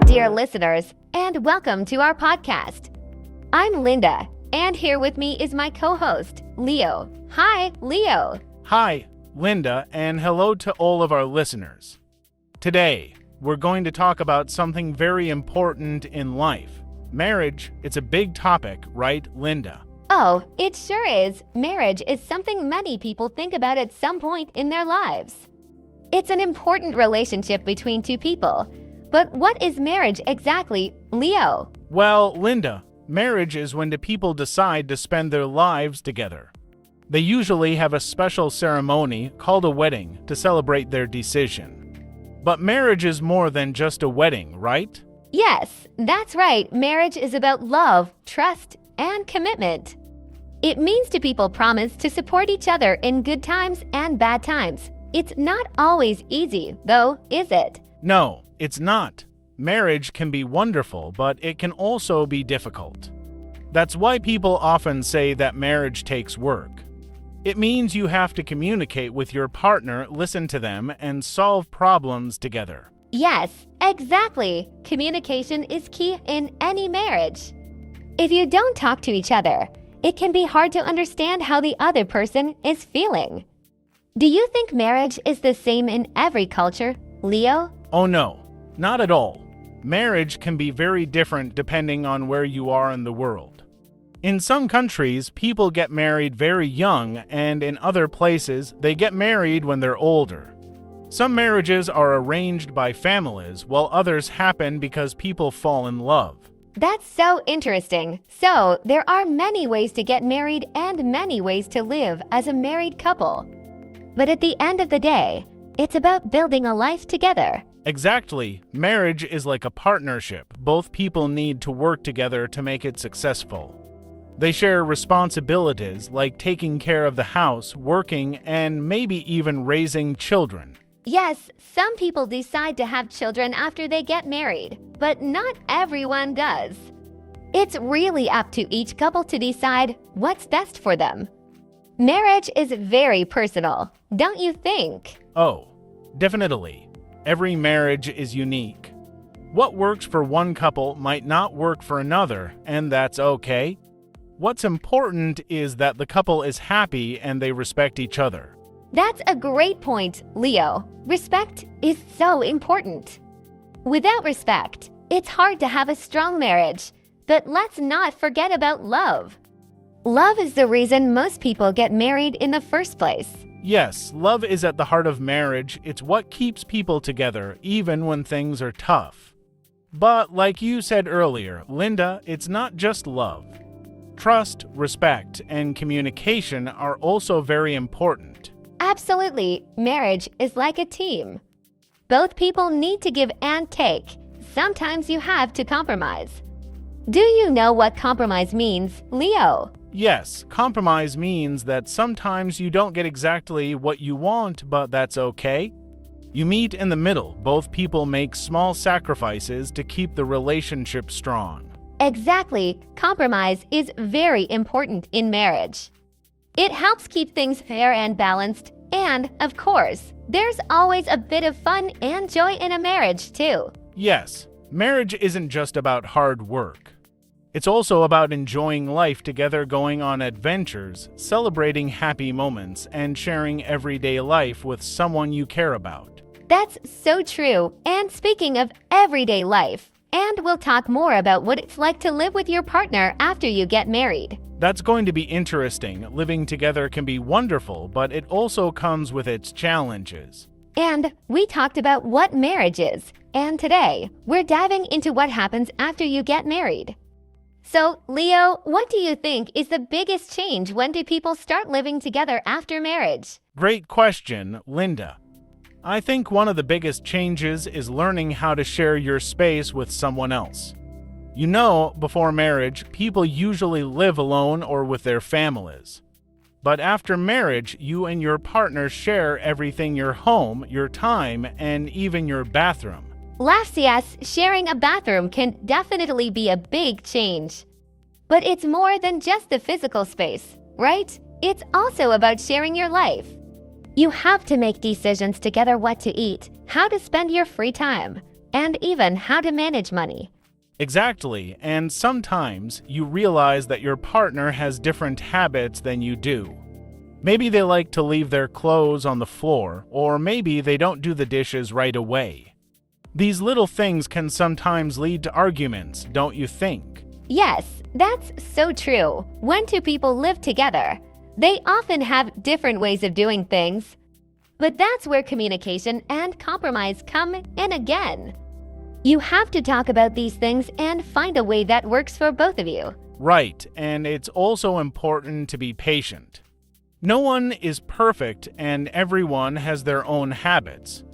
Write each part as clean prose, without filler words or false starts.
dear listeners, and welcome to our podcast. I'm Linda, and here with me is my co-host, Leo. Hi, Leo. Hi, Linda, and hello to all of our listeners. Today, we're going to talk about something very important in life. Marriage. It's a big topic, right, Linda? Oh, it sure is. Marriage is something many people think about at some point in their lives. It's an important relationship between two people. But what is marriage exactly, Leo? Well, Linda, marriage is when the people decide to spend their lives together. They usually have a special ceremony called a wedding to celebrate their decision. But marriage is more than just a wedding, right? Yes, that's right. Marriage is about love, trust, and commitment. It means two people promise to support each other in good times and bad times. It's not always easy, though, is it? No, it's not. Marriage can be wonderful, but it can also be difficult. That's why people often say that marriage takes work. It means you have to communicate with your partner, listen to them, and solve problems together. Yes, exactly. Communication is key in any marriage. If you don't talk to each other, it can be hard to understand how the other person is feeling. Do you think marriage is the same in every culture, Leo? Oh no, not at all. Marriage can be very different depending on where you are in the world. In some countries, people get married very young, and in other places, they get married when they're older. Some marriages are arranged by families, while others happen because people fall in love. That's so interesting. So, there are many ways to get married and many ways to live as a married couple. But at the end of the day, it's about building a life together. Exactly. Marriage is like a partnership. Both people need to work together to make it successful. They share responsibilities like taking care of the house, working, and maybe even raising children. Yes, some people decide to have children after they get married, but not everyone does. It's really up to each couple to decide what's best for them. Marriage is very personal, don't you think? Oh, definitely. Every marriage is unique. What works for one couple might not work for another, and that's okay. What's important is that the couple is happy and they respect each other. That's a great point, Leo. Respect is so important. Without respect, it's hard to have a strong marriage. But let's not forget about love. Love is the reason most people get married in the first place. Yes, love is at the heart of marriage. It's what keeps people together, even when things are tough. But like you said earlier, Linda, it's not just love. Trust, respect, and communication are also very important. Absolutely. Marriage is like a team. Both people need to give and take. Sometimes you have to compromise. Do you know what compromise means, Leo? Yes, compromise means that sometimes you don't get exactly what you want, but that's okay. You meet in the middle. Both people make small sacrifices to keep the relationship strong. Exactly. Compromise is very important in marriage. It helps keep things fair and balanced, and, of course, there's always a bit of fun and joy in a marriage, too. Yes, marriage isn't just about hard work. It's also about enjoying life together, going on adventures, celebrating happy moments, and sharing everyday life with someone you care about. That's so true. And speaking of everyday life, and we'll talk more about what it's like to live with your partner after you get married. That's going to be interesting. Living together can be wonderful, but it also comes with its challenges. And we talked about what marriage is, and today we're diving into what happens after you get married. So, Leo, what do you think is the biggest change? When do people start living together after marriage? Great question, Linda. I think one of the biggest changes is learning how to share your space with someone else. You know, before marriage, people usually live alone or with their families. But after marriage, you and your partner share everything: your home, your time, and even your bathroom. Yes, sharing a bathroom can definitely be a big change. But it's more than just the physical space, right? It's also about sharing your life. You have to make decisions together: what to eat, how to spend your free time, and even how to manage money. Exactly, and sometimes you realize that your partner has different habits than you do. Maybe they like to leave their clothes on the floor, or maybe they don't do the dishes right away. These little things can sometimes lead to arguments, don't you think? Yes, that's so true. When two people live together, they often have different ways of doing things. But that's where communication and compromise come in again. You have to talk about these things and find a way that works for both of you. Right, and it's also important to be patient. No one is perfect and everyone has their own habits.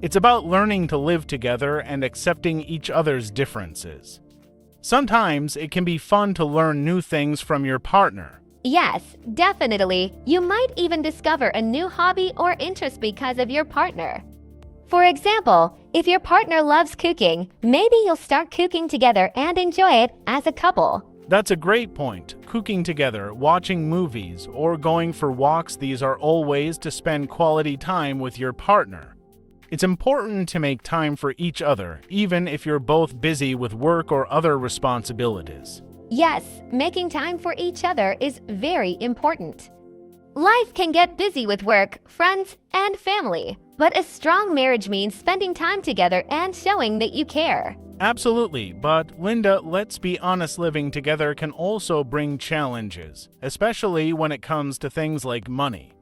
It's about learning to live together and accepting each other's differences. Sometimes it can be fun to learn new things from your partner. Yes, definitely. You might even discover a new hobby or interest because of your partner. For example, if your partner loves cooking, maybe you'll start cooking together and enjoy it as a couple. That's a great point. Cooking together, watching movies, or going for walks, these are all ways to spend quality time with your partner. It's important to make time for each other, even if you're both busy with work or other responsibilities. Yes, making time for each other is very important. Life can get busy with work, friends, and family, but a strong marriage means spending time together and showing that you care. Absolutely, but Linda, let's be honest, living together can also bring challenges, especially when it comes to things like money.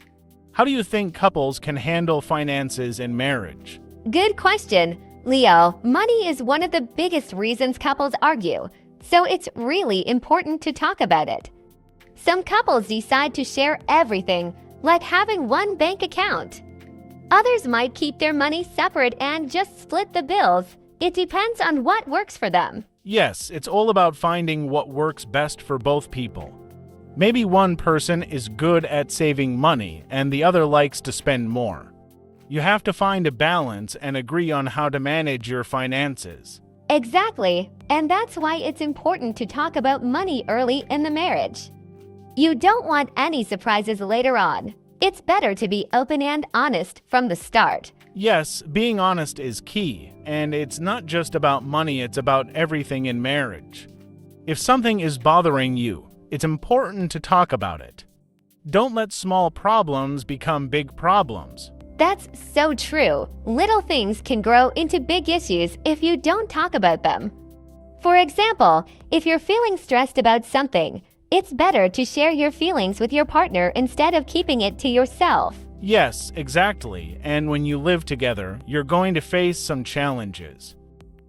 How do you think couples can handle finances in marriage? Good question. Leo, money is one of the biggest reasons couples argue, so it's really important to talk about it. Some couples decide to share everything, like having one bank account. Others might keep their money separate and just split the bills. It depends on what works for them. Yes, it's all about finding what works best for both people. Maybe one person is good at saving money and the other likes to spend more. You have to find a balance and agree on how to manage your finances. Exactly, and that's why it's important to talk about money early in the marriage. You don't want any surprises later on. It's better to be open and honest from the start. Yes, being honest is key, and it's not just about money, it's about everything in marriage. If something is bothering you, it's important to talk about it. Don't let small problems become big problems. That's so true. Little things can grow into big issues if you don't talk about them. For example, if you're feeling stressed about something, it's better to share your feelings with your partner instead of keeping it to yourself. Yes, exactly. And when you live together, you're going to face some challenges.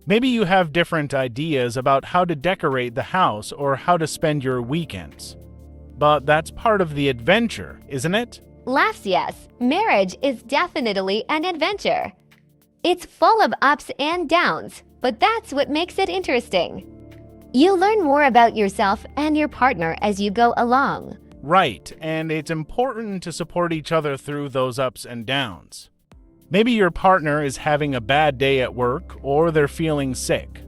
Maybe you have different ideas about how to decorate the house or how to spend your weekends. But that's part of the adventure, isn't it? Laughs, yes. Marriage is definitely an adventure. It's full of ups and downs, but that's what makes it interesting. You learn more about yourself and your partner as you go along. Right, and it's important to support each other through those ups and downs. Maybe your partner is having a bad day at work or they're feeling sick.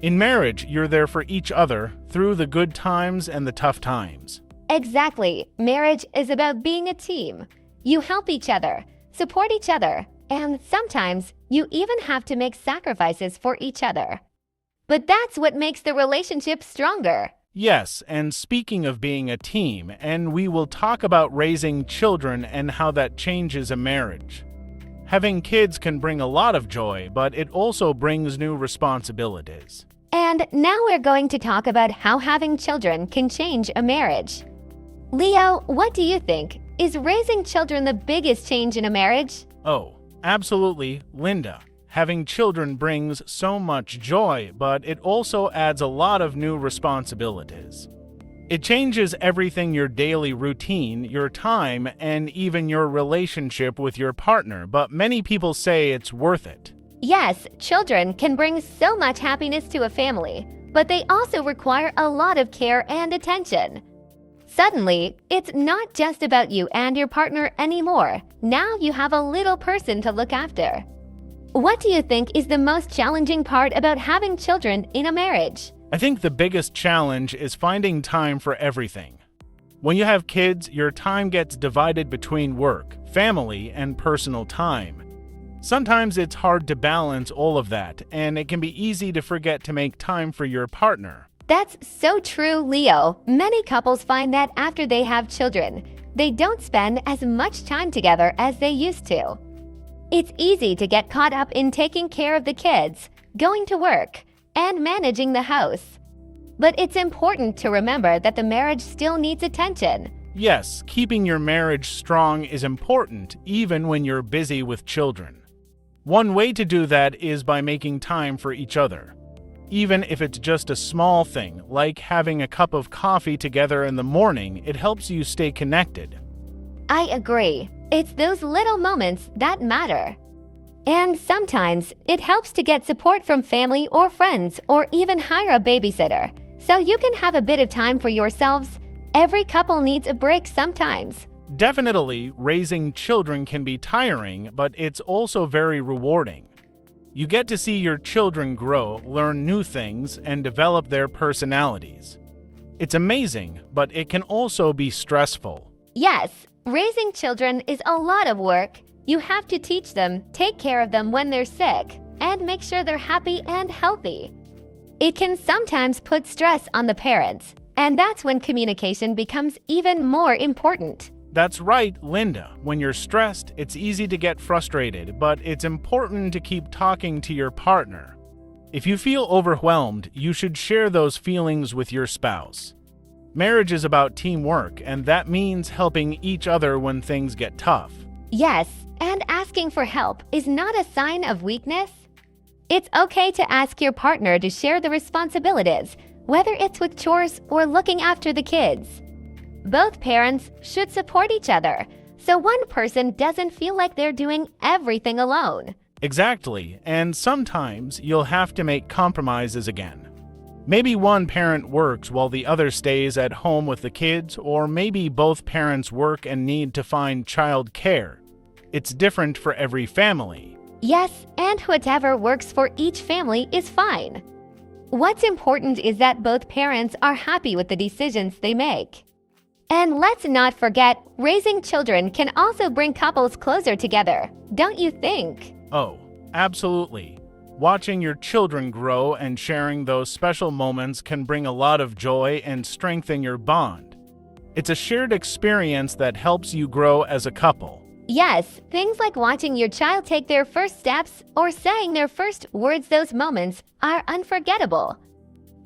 In marriage, you're there for each other through the good times and the tough times. Exactly. Marriage is about being a team. You help each other, support each other, and sometimes you even have to make sacrifices for each other. But that's what makes the relationship stronger. Yes, and speaking of being a team, and we will talk about raising children and how that changes a marriage. Having kids can bring a lot of joy, but it also brings new responsibilities. And now we're going to talk about how having children can change a marriage. Leo, what do you think? Is raising children the biggest change in a marriage? Oh, absolutely, Linda. Having children brings so much joy, but it also adds a lot of new responsibilities. It changes everything: your daily routine, your time, and even your relationship with your partner, but many people say it's worth it. Yes, children can bring so much happiness to a family, but they also require a lot of care and attention. Suddenly, it's not just about you and your partner anymore. Now you have a little person to look after. What do you think is the most challenging part about having children in a marriage? I think the biggest challenge is finding time for everything. When you have kids, your time gets divided between work, family, and personal time. Sometimes it's hard to balance all of that, and it can be easy to forget to make time for your partner. That's so true, Leo. Many couples find that after they have children, they don't spend as much time together as they used to. It's easy to get caught up in taking care of the kids, going to work, and managing the house. But it's important to remember that the marriage still needs attention. Yes, keeping your marriage strong is important, even when you're busy with children. One way to do that is by making time for each other. Even if it's just a small thing, like having a cup of coffee together in the morning, it helps you stay connected. I agree. It's those little moments that matter. And sometimes it helps to get support from family or friends, or even hire a babysitter, so you can have a bit of time for yourselves. Every couple needs a break sometimes. Definitely, raising children can be tiring, but it's also very rewarding. You get to see your children grow, learn new things, and develop their personalities. It's amazing, but it can also be stressful. Yes, raising children is a lot of work. You have to teach them, take care of them when they're sick, and make sure they're happy and healthy. It can sometimes put stress on the parents, and that's when communication becomes even more important. That's right, Linda. When you're stressed, it's easy to get frustrated, but it's important to keep talking to your partner. If you feel overwhelmed, you should share those feelings with your spouse. Marriage is about teamwork, and that means helping each other when things get tough. Yes, and asking for help is not a sign of weakness. It's okay to ask your partner to share the responsibilities, whether it's with chores or looking after the kids. Both parents should support each other, so one person doesn't feel like they're doing everything alone. Exactly, and sometimes you'll have to make compromises again. Maybe one parent works while the other stays at home with the kids, or maybe both parents work and need to find child care. It's different for every family. Yes, and whatever works for each family is fine. What's important is that both parents are happy with the decisions they make. And let's not forget, raising children can also bring couples closer together, don't you think? Oh, absolutely. Watching your children grow and sharing those special moments can bring a lot of joy and strengthen your bond. It's a shared experience that helps you grow as a couple. Yes, things like watching your child take their first steps or saying their first words, those moments are unforgettable.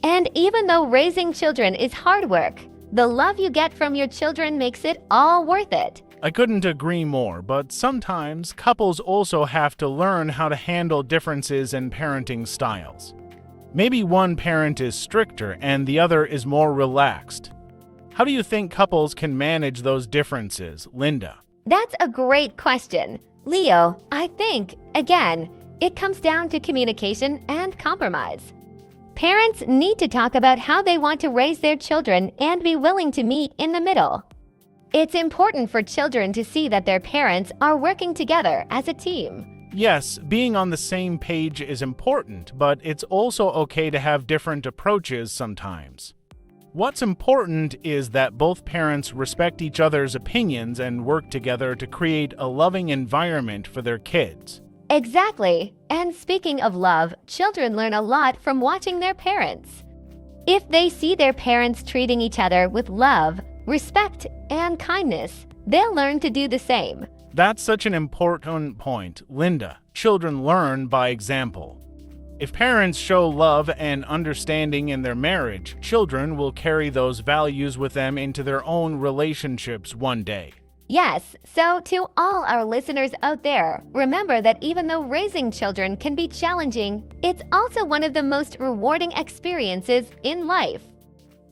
And even though raising children is hard work, the love you get from your children makes it all worth it. I couldn't agree more, but sometimes couples also have to learn how to handle differences in parenting styles. Maybe one parent is stricter and the other is more relaxed. How do you think couples can manage those differences, Linda? That's a great question. Leo, I think, again, it comes down to communication and compromise. Parents need to talk about how they want to raise their children and be willing to meet in the middle. It's important for children to see that their parents are working together as a team. Yes, being on the same page is important, but it's also okay to have different approaches sometimes. What's important is that both parents respect each other's opinions and work together to create a loving environment for their kids. Exactly. And speaking of love, children learn a lot from watching their parents. If they see their parents treating each other with love, respect, and kindness, they'll learn to do the same. That's such an important point, Linda. Children learn by example. If parents show love and understanding in their marriage, children will carry those values with them into their own relationships one day. Yes, so to all our listeners out there, remember that even though raising children can be challenging, it's also one of the most rewarding experiences in life.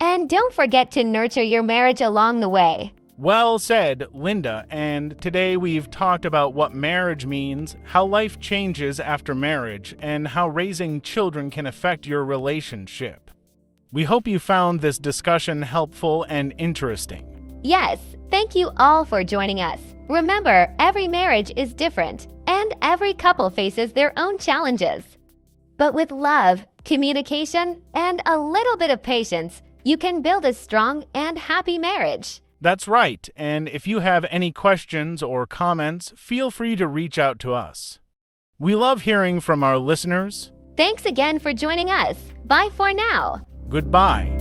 And don't forget to nurture your marriage along the way. Well said, Linda, and today we've talked about what marriage means, how life changes after marriage, and how raising children can affect your relationship. We hope you found this discussion helpful and interesting. Yes, thank you all for joining us. Remember, every marriage is different, and every couple faces their own challenges. But with love, communication, and a little bit of patience, you can build a strong and happy marriage. That's right, and if you have any questions or comments, feel free to reach out to us. We love hearing from our listeners. Thanks again for joining us. Bye for now. Goodbye.